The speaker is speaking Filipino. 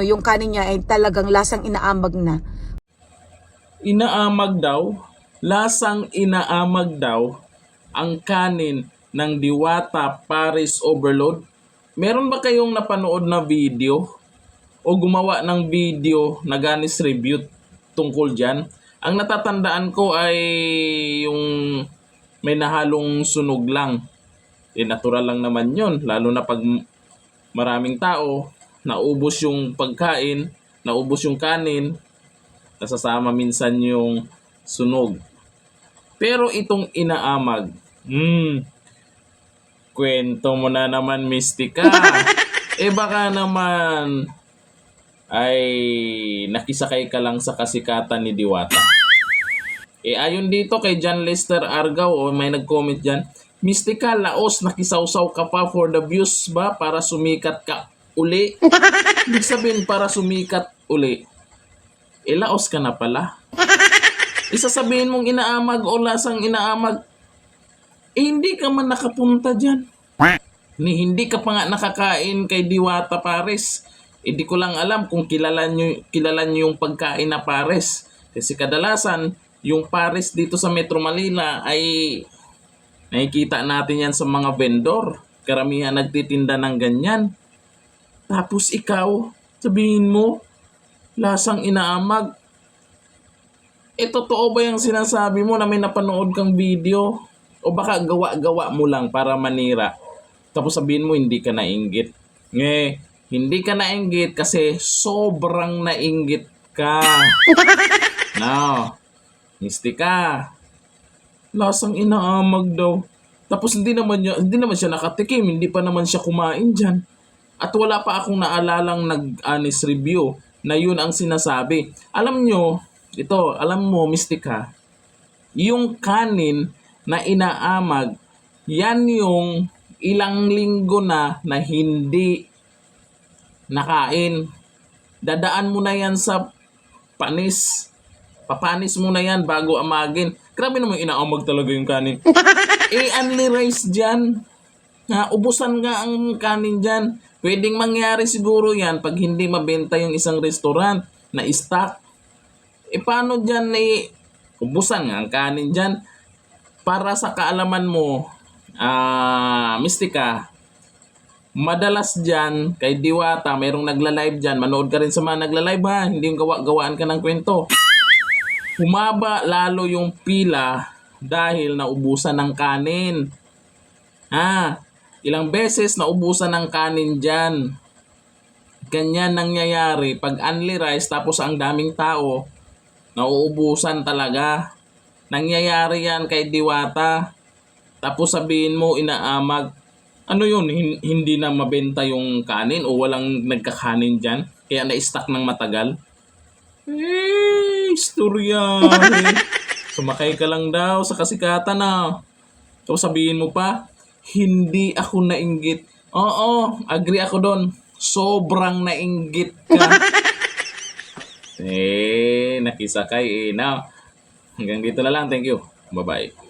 yung kanin niya ay talagang lasang inaamag na. Inaamag daw, lasang inaamag daw ang kanin ng Diwata Paris Overload. Meron ba kayong napanood na video o gumawa ng video na ganis review tungkol dyan? Ang natatandaan ko ay yung may nahalong sunog lang. Natural lang naman yun, lalo na pag maraming tao, naubos yung pagkain, naubos yung kanin, nasasama minsan yung sunog. Pero itong inaamag, kwento mo na naman, Mystica. Baka naman ay nakisakay ka lang sa kasikatan ni Diwata. Ayon dito kay John Lester Argao, may nag-comment dyan, Mystica, laos, nakisawsaw ka pa for the views ba para sumikat ka uli? Ibig sabihin para sumikat uli, laos ka na pala. Isasabihin mong inaamag o lasang inaamag, hindi ka man nakapunta dyan. Hindi ka pa nga nakakain kay Diwata Pares. Di ko lang alam kung kilala nyo yung pagkain na Pares. Kasi kadalasan, yung Pares dito sa Metro Manila ay nakikita natin yan sa mga vendor. Karamihan nagtitinda ng ganyan. Tapos ikaw, sabihin mo, lasang inaamag. Totoo ba yung sinasabi mo na may napanood kang video? O baka gawa-gawa mo lang para manira? Tapos sabihin mo hindi ka nainggit. Hindi ka nainggit kasi sobrang nainggit ka. No, Mystica, lasang inaamag daw. Tapos hindi naman siya nakatikim, hindi pa naman siya kumain dyan. At wala pa akong naalalang nag-honest review na yun ang sinasabi. Alam mo, Mystica, yung kanin na inaamag, yan yung ilang linggo na hindi nakain. Dadaan mo na yan sa panis. Papanis mo na yan bago amagin. Grabe naman inaamag talaga yung kanin. Only rice dyan. Ubusan nga ang kanin dyan. Pwedeng mangyari siguro yan pag hindi mabenta yung isang restaurant na stock. Paano dyan ubusan nga ang kanin dyan? Para sa kaalaman mo, Mystica, madalas dyan kay Diwata, mayroong nagla-live dyan. Manood ka rin sa mga nagla-live ha. Hindi yung gawaan ka ng kwento. Humaba lalo yung pila dahil naubusan ng kanin. Ilang beses naubusan ng kanin dyan. Ganyan nangyayari pag only rice tapos ang daming tao, nauubusan talaga. Nangyayari yan kay Diwata. Tapos sabihin mo inaamag. Ano yun? Hindi na mabenta yung kanin o walang nagkakanin dyan? Kaya na-stock ng matagal? Istorya. Sumakay ka lang daw sa kasikatan na. Tapos sabihin mo pa, hindi ako nainggit. Oo, agree ako doon. Sobrang nainggit ka. Nakisakay. Now, hanggang dito na lang. Thank you. Bye-bye.